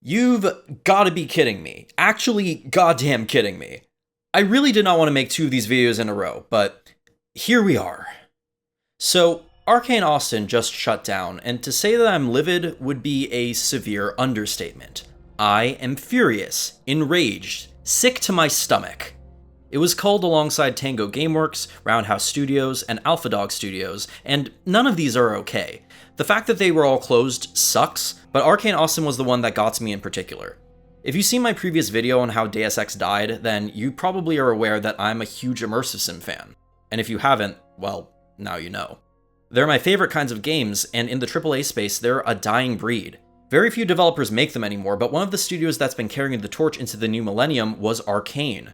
You've gotta be kidding me. Actually, goddamn kidding me. I really did not want to make two of these videos in a row, but here we are. So, Arkane Austin just shut down, and to say that I'm livid would be a severe understatement. I am furious, enraged, sick to my stomach. It was culled alongside Tango Gameworks, Roundhouse Studios, and AlphaDog Studios, and none of these are okay. The fact that they were all closed sucks, but Arkane Austin was the one that got to me in particular. If you've seen my previous video on how Deus Ex died, then you probably are aware that I'm a huge Immersive Sim fan. And if you haven't, well, now you know. They're my favorite kinds of games, and in the AAA space, they're a dying breed. Very few developers make them anymore, but one of the studios that's been carrying the torch into the new millennium was Arkane.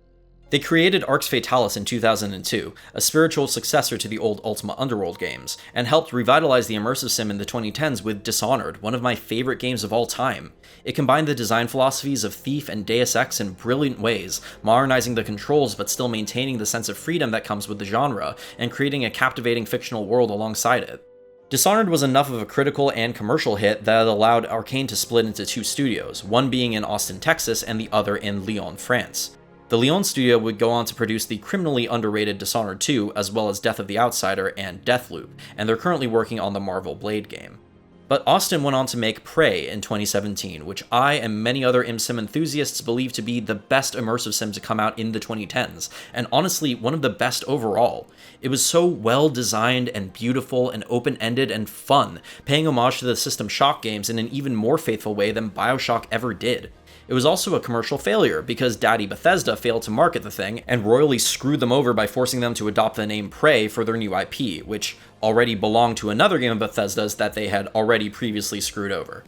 They created Arx Fatalis in 2002, a spiritual successor to the old Ultima Underworld games, and helped revitalize the immersive sim in the 2010s with Dishonored, one of my favorite games of all time. It combined the design philosophies of Thief and Deus Ex in brilliant ways, modernizing the controls but still maintaining the sense of freedom that comes with the genre, and creating a captivating fictional world alongside it. Dishonored was enough of a critical and commercial hit that it allowed Arkane to split into two studios, one being in Austin, Texas, and the other in Lyon, France. The Lyon studio would go on to produce the criminally underrated Dishonored 2, as well as Death of the Outsider and Deathloop, and they're currently working on the Marvel Blade game. But Austin went on to make Prey in 2017, which I and many other ImSim enthusiasts believe to be the best immersive sim to come out in the 2010s, and honestly, one of the best overall. It was so well designed and beautiful and open-ended and fun, paying homage to the System Shock games in an even more faithful way than BioShock ever did. It was also a commercial failure, because Daddy Bethesda failed to market the thing, and royally screwed them over by forcing them to adopt the name Prey for their new IP, which already belonged to another game of Bethesda's that they had already previously screwed over.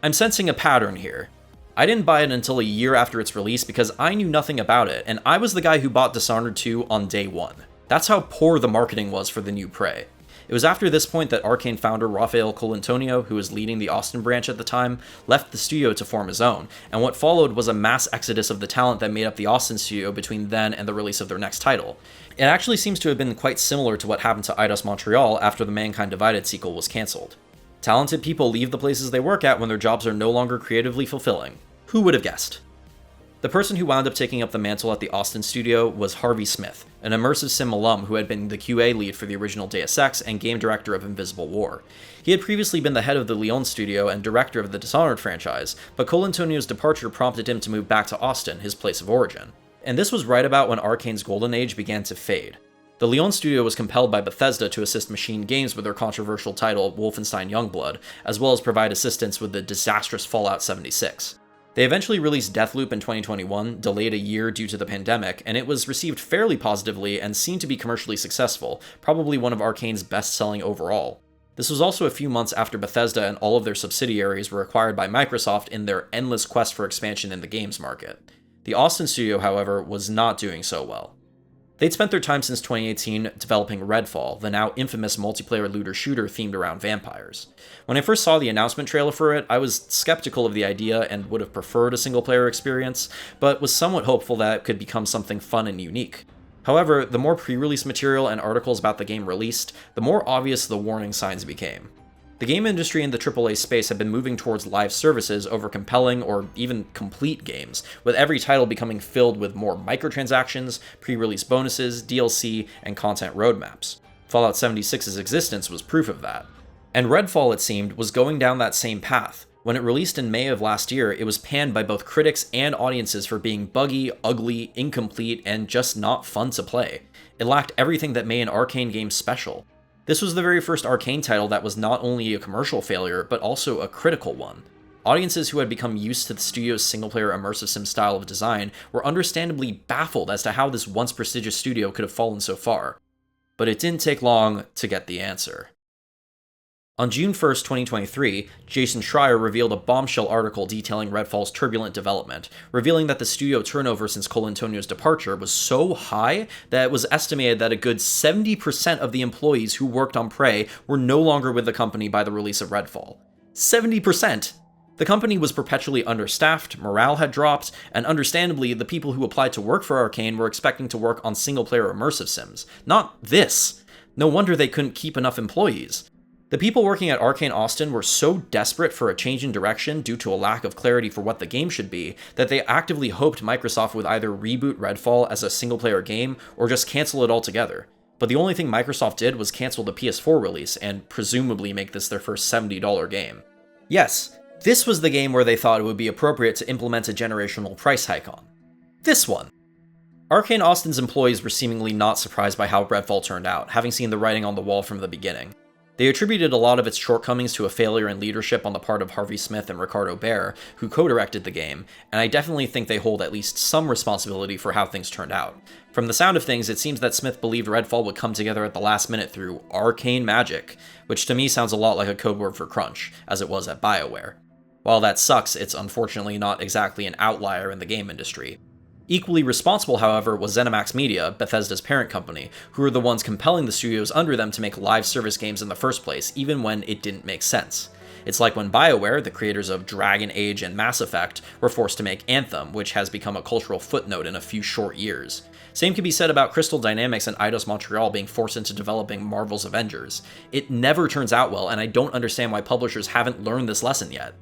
I'm sensing a pattern here. I didn't buy it until a year after its release because I knew nothing about it, and I was the guy who bought Dishonored 2 on day one. That's how poor the marketing was for the new Prey. It was after this point that Arkane founder Raphael Colantonio, who was leading the Austin branch at the time, left the studio to form his own, and what followed was a mass exodus of the talent that made up the Austin studio between then and the release of their next title. It actually seems to have been quite similar to what happened to Eidos Montreal after the Mankind Divided sequel was cancelled. Talented people leave the places they work at when their jobs are no longer creatively fulfilling. Who would have guessed? The person who wound up taking up the mantle at the Austin studio was Harvey Smith, an immersive sim alum who had been the QA lead for the original Deus Ex and game director of Invisible War. He had previously been the head of the Lyon studio and director of the Dishonored franchise, but Colantonio's departure prompted him to move back to Austin, his place of origin. And this was right about when Arkane's golden age began to fade. The Lyon studio was compelled by Bethesda to assist Machine Games with their controversial title Wolfenstein Youngblood, as well as provide assistance with the disastrous Fallout 76. They eventually released Deathloop in 2021, delayed a year due to the pandemic, and it was received fairly positively and seemed to be commercially successful, probably one of Arkane's best-selling overall. This was also a few months after Bethesda and all of their subsidiaries were acquired by Microsoft in their endless quest for expansion in the games market. The Austin studio, however, was not doing so well. They'd spent their time since 2018 developing Redfall, the now infamous multiplayer looter-shooter themed around vampires. When I first saw the announcement trailer for it, I was skeptical of the idea and would have preferred a single-player experience, but was somewhat hopeful that it could become something fun and unique. However, the more pre-release material and articles about the game released, the more obvious the warning signs became. The game industry in the AAA space had been moving towards live services over compelling or even complete games, with every title becoming filled with more microtransactions, pre-release bonuses, DLC, and content roadmaps. Fallout 76's existence was proof of that. And Redfall, it seemed, was going down that same path. When it released in May of last year, it was panned by both critics and audiences for being buggy, ugly, incomplete, and just not fun to play. It lacked everything that made an Arkane game special. This was the very first Arkane title that was not only a commercial failure, but also a critical one. Audiences who had become used to the studio's single-player immersive sim style of design were understandably baffled as to how this once prestigious studio could have fallen so far. But it didn't take long to get the answer. On June 1st, 2023, Jason Schreier revealed a bombshell article detailing Redfall's turbulent development, revealing that the studio turnover since Colantonio's departure was so high that it was estimated that a good 70% of the employees who worked on Prey were no longer with the company by the release of Redfall. 70%! The company was perpetually understaffed, morale had dropped, and understandably, the people who applied to work for Arkane were expecting to work on single-player immersive sims. Not this! No wonder they couldn't keep enough employees. The people working at Arkane Austin were so desperate for a change in direction due to a lack of clarity for what the game should be, that they actively hoped Microsoft would either reboot Redfall as a single-player game or just cancel it altogether. But the only thing Microsoft did was cancel the PS4 release and presumably make this their first $70 game. Yes, this was the game where they thought it would be appropriate to implement a generational price hike on. This one. Arkane Austin's employees were seemingly not surprised by how Redfall turned out, having seen the writing on the wall from the beginning. They attributed a lot of its shortcomings to a failure in leadership on the part of Harvey Smith and Ricardo Behr, who co-directed the game, and I definitely think they hold at least some responsibility for how things turned out. From the sound of things, it seems that Smith believed Redfall would come together at the last minute through arcane magic, which to me sounds a lot like a code word for crunch, as it was at BioWare. While that sucks, it's unfortunately not exactly an outlier in the game industry. Equally responsible, however, was ZeniMax Media, Bethesda's parent company, who were the ones compelling the studios under them to make live service games in the first place, even when it didn't make sense. It's like when BioWare, the creators of Dragon Age and Mass Effect, were forced to make Anthem, which has become a cultural footnote in a few short years. Same can be said about Crystal Dynamics and Eidos Montreal being forced into developing Marvel's Avengers. It never turns out well, and I don't understand why publishers haven't learned this lesson yet.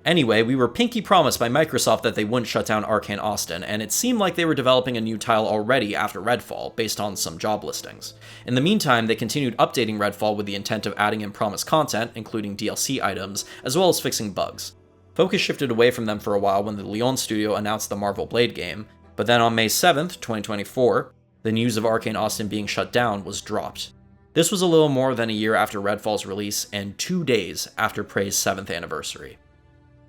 Anyway, we were pinky promised by Microsoft that they wouldn't shut down Arkane Austin, and it seemed like they were developing a new title already after Redfall, based on some job listings. In the meantime, they continued updating Redfall with the intent of adding in promised content, including DLC items, as well as fixing bugs. Focus shifted away from them for a while when the Lyon studio announced the Marvel Blade game, but then on May 7th, 2024, the news of Arkane Austin being shut down was dropped. This was a little more than a year after Redfall's release, and 2 days after Prey's 7th anniversary.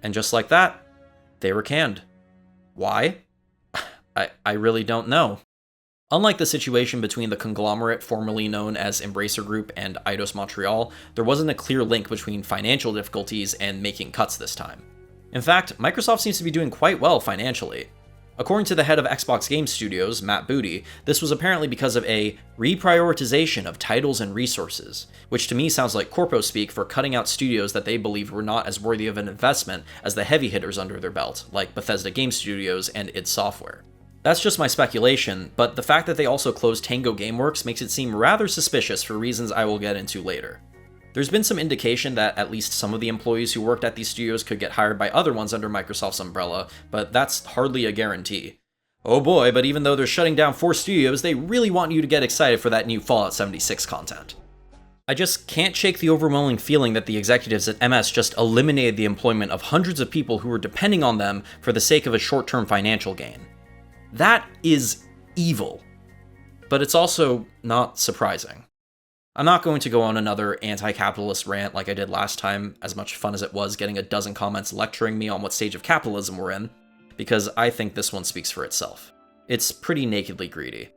And just like that, they were canned. Why? I really don't know. Unlike the situation between the conglomerate formerly known as Embracer Group and Eidos Montreal, there wasn't a clear link between financial difficulties and making cuts this time. In fact, Microsoft seems to be doing quite well financially. According to the head of Xbox Game Studios, Matt Booty, this was apparently because of a reprioritization of titles and resources, which to me sounds like corpo speak for cutting out studios that they believed were not as worthy of an investment as the heavy hitters under their belt, like Bethesda Game Studios and id Software. That's just my speculation, but the fact that they also closed Tango Gameworks makes it seem rather suspicious for reasons I will get into later. There's been some indication that at least some of the employees who worked at these studios could get hired by other ones under Microsoft's umbrella, but that's hardly a guarantee. Oh boy, but even though they're shutting down 4 studios, they really want you to get excited for that new Fallout 76 content. I just can't shake the overwhelming feeling that the executives at MS just eliminated the employment of hundreds of people who were depending on them for the sake of a short-term financial gain. That is evil. But it's also not surprising. I'm not going to go on another anti-capitalist rant like I did last time, as much fun as it was getting a dozen comments lecturing me on what stage of capitalism we're in, because I think this one speaks for itself. It's pretty nakedly greedy.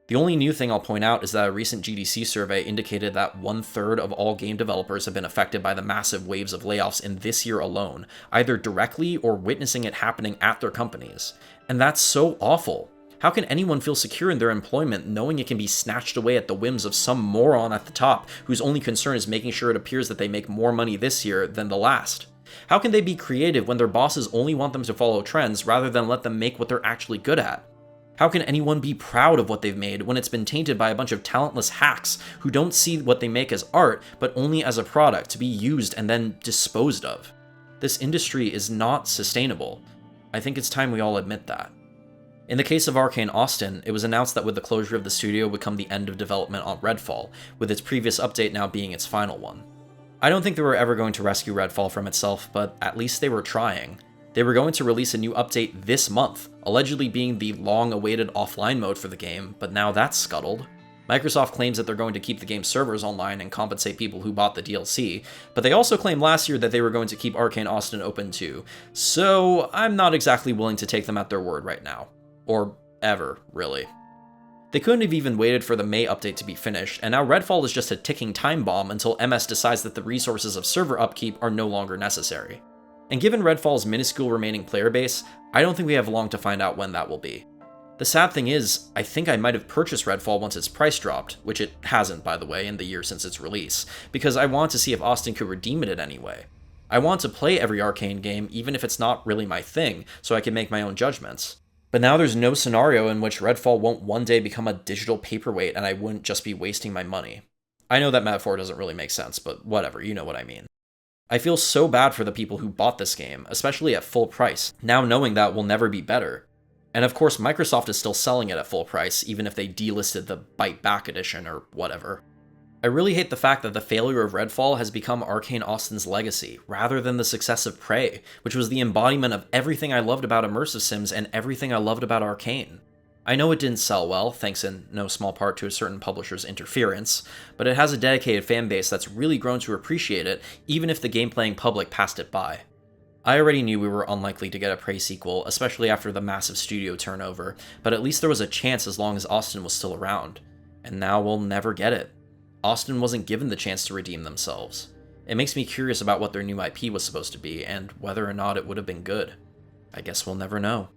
The only new thing I'll point out is that a recent GDC survey indicated that 1/3 of all game developers have been affected by the massive waves of layoffs in this year alone, either directly or witnessing it happening at their companies. And that's so awful. How can anyone feel secure in their employment knowing it can be snatched away at the whims of some moron at the top whose only concern is making sure it appears that they make more money this year than the last? How can they be creative when their bosses only want them to follow trends rather than let them make what they're actually good at? How can anyone be proud of what they've made when it's been tainted by a bunch of talentless hacks who don't see what they make as art, but only as a product to be used and then disposed of? This industry is not sustainable. I think it's time we all admit that. In the case of Arkane Austin, it was announced that with the closure of the studio would come the end of development on Redfall, with its previous update now being its final one. I don't think they were ever going to rescue Redfall from itself, but at least they were trying. They were going to release a new update this month, allegedly being the long-awaited offline mode for the game, but now that's scuttled. Microsoft claims that they're going to keep the game's servers online and compensate people who bought the DLC, but they also claimed last year that they were going to keep Arkane Austin open too, so I'm not exactly willing to take them at their word right now. Or ever, really. They couldn't have even waited for the May update to be finished, and now Redfall is just a ticking time bomb until MS decides that the resources of server upkeep are no longer necessary. And given Redfall's minuscule remaining player base, I don't think we have long to find out when that will be. The sad thing is, I think I might have purchased Redfall once its price dropped, which it hasn't, by the way, in the year since its release, because I want to see if Austin could redeem it in any way. I want to play every Arkane game, even if it's not really my thing, so I can make my own judgments. But now there's no scenario in which Redfall won't one day become a digital paperweight and I wouldn't just be wasting my money. I know that metaphor doesn't really make sense, but whatever, you know what I mean. I feel so bad for the people who bought this game, especially at full price, now knowing that will never be better. And of course, Microsoft is still selling it at full price, even if they delisted the Bite Back edition or whatever. I really hate the fact that the failure of Redfall has become Arkane Austin's legacy, rather than the success of Prey, which was the embodiment of everything I loved about immersive sims and everything I loved about Arkane. I know it didn't sell well, thanks in no small part to a certain publisher's interference, but it has a dedicated fanbase that's really grown to appreciate it, even if the game-playing public passed it by. I already knew we were unlikely to get a Prey sequel, especially after the massive studio turnover, but at least there was a chance as long as Austin was still around. And now we'll never get it. Austin wasn't given the chance to redeem themselves. It makes me curious about what their new IP was supposed to be, and whether or not it would have been good. I guess we'll never know.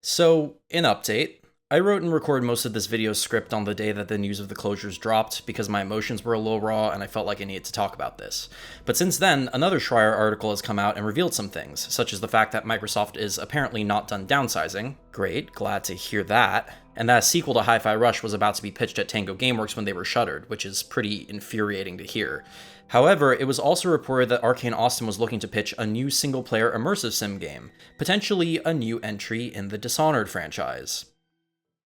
So, in update, I wrote and recorded most of this video script on the day that the news of the closures dropped because my emotions were a little raw and I felt like I needed to talk about this. But since then, another Schreier article has come out and revealed some things, such as the fact that Microsoft is apparently not done downsizing. Great, glad to hear that. And that a sequel to Hi-Fi Rush was about to be pitched at Tango Gameworks when they were shuttered, which is pretty infuriating to hear. However, it was also reported that Arkane Austin was looking to pitch a new single-player immersive sim game, potentially a new entry in the Dishonored franchise.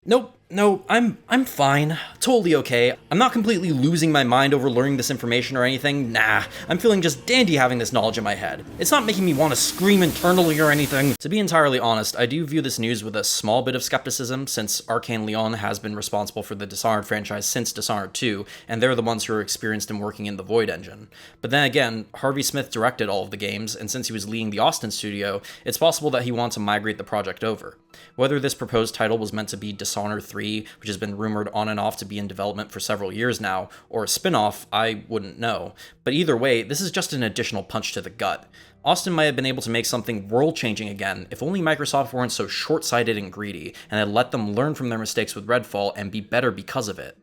Nope, no, I'm fine. Totally okay. I'm not completely losing my mind over learning this information or anything. Nah, I'm feeling just dandy having this knowledge in my head. It's not making me want to scream internally or anything. To be entirely honest, I do view this news with a small bit of skepticism, since Arkane Lyon has been responsible for the Dishonored franchise since Dishonored 2, and they're the ones who are experienced in working in the Void engine. But then again, Harvey Smith directed all of the games, and since he was leading the Austin studio, it's possible that he wanted to migrate the project over. Whether this proposed title was meant to be Dishonored 3, which has been rumored on and off to be in development for several years now, or a spin-off, I wouldn't know. But either way, this is just an additional punch to the gut. Austin might have been able to make something world-changing again if only Microsoft weren't so short-sighted and greedy, and had let them learn from their mistakes with Redfall and be better because of it.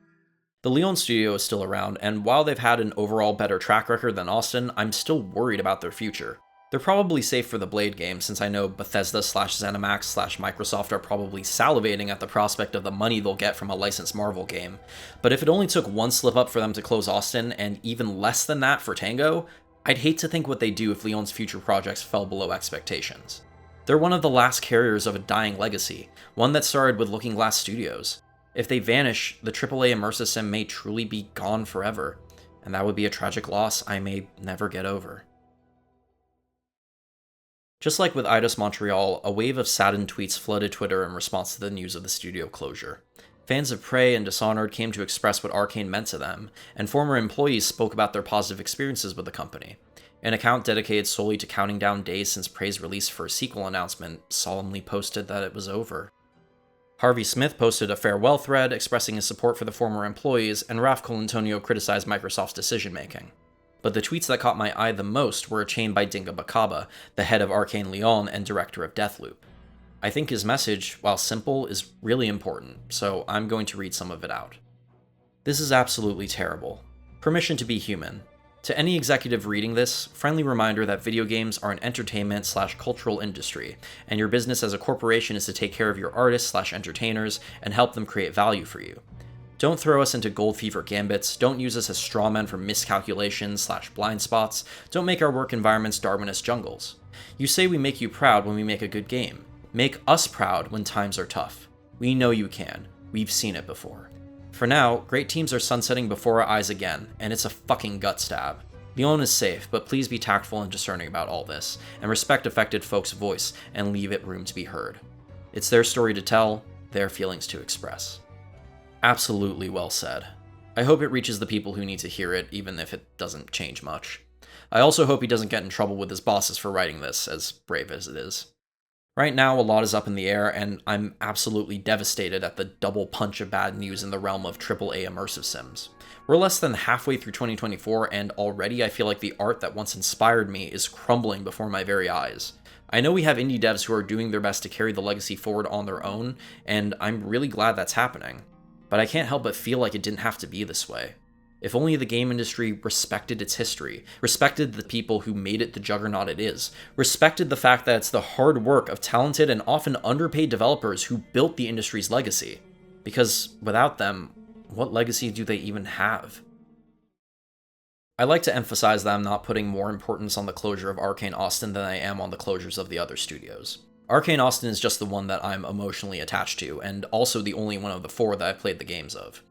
The Lyon studio is still around, and while they've had an overall better track record than Austin, I'm still worried about their future. They're probably safe for the Blade game, since I know Bethesda/ZeniMax/Microsoft are probably salivating at the prospect of the money they'll get from a licensed Marvel game. But if it only took one slip up for them to close Austin, and even less than that for Tango, I'd hate to think what they'd do if Lyon's future projects fell below expectations. They're one of the last carriers of a dying legacy, one that started with Looking Glass Studios. If they vanish, the AAA immersive sim may truly be gone forever, and that would be a tragic loss I may never get over. Just like with Eidos Montreal, a wave of saddened tweets flooded Twitter in response to the news of the studio closure. Fans of Prey and Dishonored came to express what Arkane meant to them, and former employees spoke about their positive experiences with the company. An account dedicated solely to counting down days since Prey's release for a sequel announcement solemnly posted that it was over. Harvey Smith posted a farewell thread expressing his support for the former employees, and Raphael Colantonio criticized Microsoft's decision-making. But the tweets that caught my eye the most were a chain by Dinga Bakaba, the head of Arkane Lyon and director of Deathloop. I think his message, while simple, is really important, so I'm going to read some of it out. This is absolutely terrible. Permission to be human. To any executive reading this, friendly reminder that video games are an entertainment/cultural industry, and your business as a corporation is to take care of your artists/entertainers and help them create value for you. Don't throw us into gold fever gambits, don't use us as strawmen for miscalculations/blind spots, don't make our work environments Darwinist jungles. You say we make you proud when we make a good game. Make us proud when times are tough. We know you can. We've seen it before. For now, great teams are sunsetting before our eyes again, and it's a fucking gut stab. Lyon is safe, but please be tactful and discerning about all this, and respect affected folks' voice, and leave it room to be heard. It's their story to tell, their feelings to express. Absolutely well said. I hope it reaches the people who need to hear it, even if it doesn't change much. I also hope he doesn't get in trouble with his bosses for writing this, as brave as it is. Right now, a lot is up in the air, and I'm absolutely devastated at the double punch of bad news in the realm of AAA immersive sims. We're less than halfway through 2024, and already I feel like the art that once inspired me is crumbling before my very eyes. I know we have indie devs who are doing their best to carry the legacy forward on their own, and I'm really glad that's happening. But I can't help but feel like it didn't have to be this way. If only the game industry respected its history, respected the people who made it the juggernaut it is, respected the fact that it's the hard work of talented and often underpaid developers who built the industry's legacy. Because without them, what legacy do they even have? I like to emphasize that I'm not putting more importance on the closure of Arkane Austin than I am on the closures of the other studios. Arkane Austin is just the one that I'm emotionally attached to, and also the only one of the 4 that I've played the games of.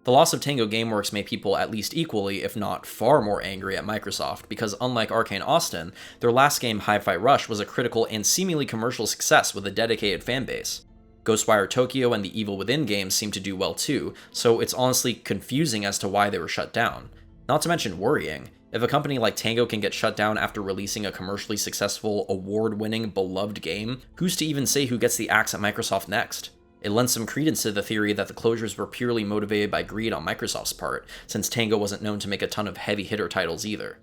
The loss of Tango Gameworks made people at least equally, if not far more angry at Microsoft, because unlike Arkane Austin, their last game, Hi-Fi Rush, was a critical and seemingly commercial success with a dedicated fanbase. Ghostwire Tokyo and the Evil Within games seem to do well too, so it's honestly confusing as to why they were shut down. Not to mention worrying. If a company like Tango can get shut down after releasing a commercially successful, award-winning, beloved game, who's to even say who gets the axe at Microsoft next? It lends some credence to the theory that the closures were purely motivated by greed on Microsoft's part, since Tango wasn't known to make a ton of heavy-hitter titles either.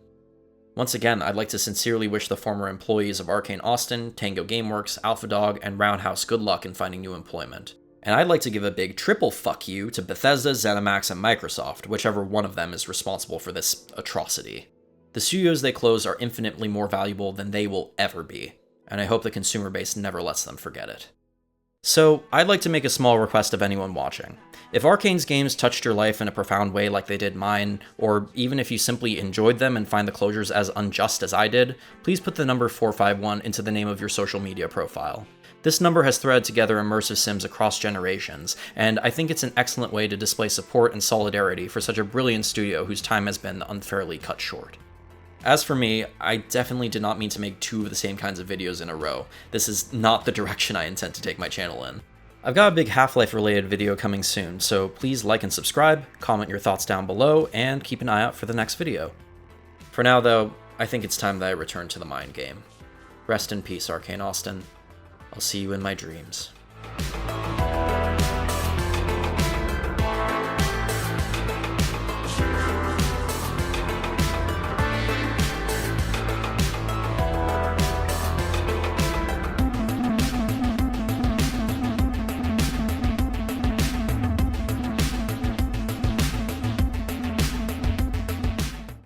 Once again, I'd like to sincerely wish the former employees of Arkane Austin, Tango Gameworks, AlphaDog, and Roundhouse good luck in finding new employment. And I'd like to give a big triple fuck you to Bethesda, ZeniMax, and Microsoft, whichever one of them is responsible for this atrocity. The studios they close are infinitely more valuable than they will ever be, and I hope the consumer base never lets them forget it. So, I'd like to make a small request of anyone watching. If Arkane's games touched your life in a profound way like they did mine, or even if you simply enjoyed them and find the closures as unjust as I did, please put the number 451 into the name of your social media profile. This number has threaded together immersive sims across generations, and I think it's an excellent way to display support and solidarity for such a brilliant studio whose time has been unfairly cut short. As for me, I definitely did not mean to make 2 of the same kinds of videos in a row. This is not the direction I intend to take my channel in. I've got a big Half-Life related video coming soon, so please like and subscribe, comment your thoughts down below, and keep an eye out for the next video. For now though, I think it's time that I return to the mind game. Rest in peace, Arkane Austin. I'll see you in my dreams.